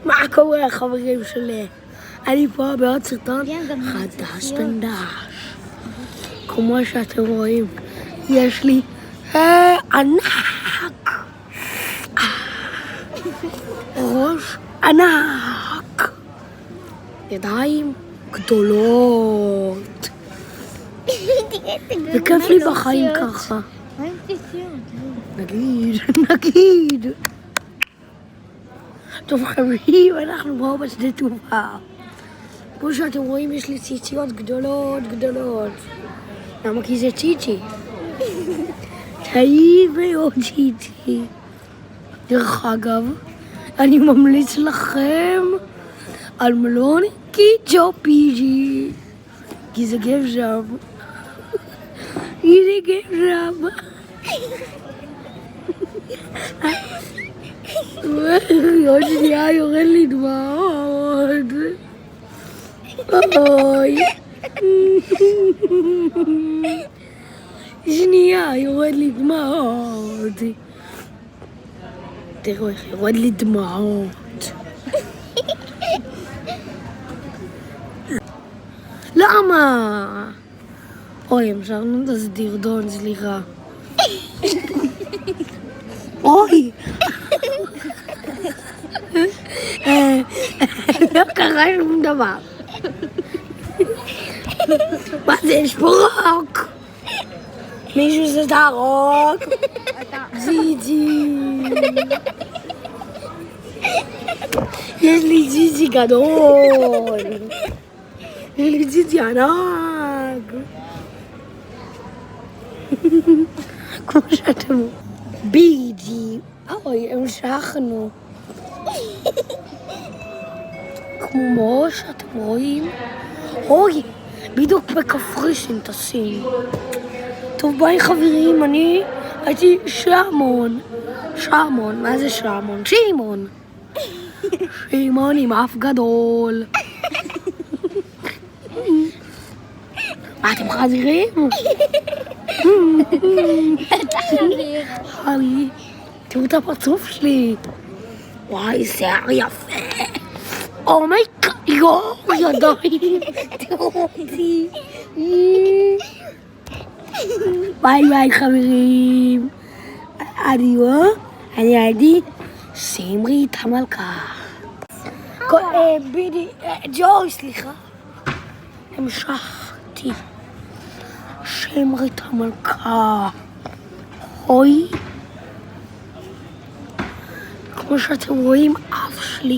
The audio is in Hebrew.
מה קורה חברים שלי? אני פה בעוד סרטון חדש בן דש. כמו שאתם רואים, יש לי ענק, ראש ענק, ידיים גדולות. זה כיף לי בחיים ככה. נגיד. טוב חברים, אנחנו פה בשדה תעופה. כמו שאתם רואים, יש לי ציציות גדולות. למה? כי זה ציצי. טעים מאוד ציצי. דרך אגב, אני ממליץ לכם על מלון קיצ'ו פיג'י. כי זה כיף שם. עוד שנייה יורד לי דמעות. אוי. שנייה יורד לי דמעות. תראו איך יורד לי דמעות. למה? אוי, המשכנו את הסדירדון, סליחה. אוי! לא קרה שום דבר. מה זה? יש פה רוק! מישהו זה רוק? זיזי! יש לי זיזי גדול! יש לי זיזי ענק! כמו שאתם רואים. בדיוק. אוי, המשכנו. כמו שאתם רואים. אוי, בדיוק בקפריסין טסים. טוב ביי חברים, אני הייתי שעמון. מה זה שעמון? שמעון עם אף גדול. מה אתם חזירים? חלי, תראו את הפרצוף שלי. וואי, שיער יפה. אומייגאד, ידיים. תראו אותי. ביי חברים. אני הייתי שמרית המלכה. ג'וי, סליחה. המשכתי. שמרית המלכה. אוי. כמו שאתם רואים, אף שלי.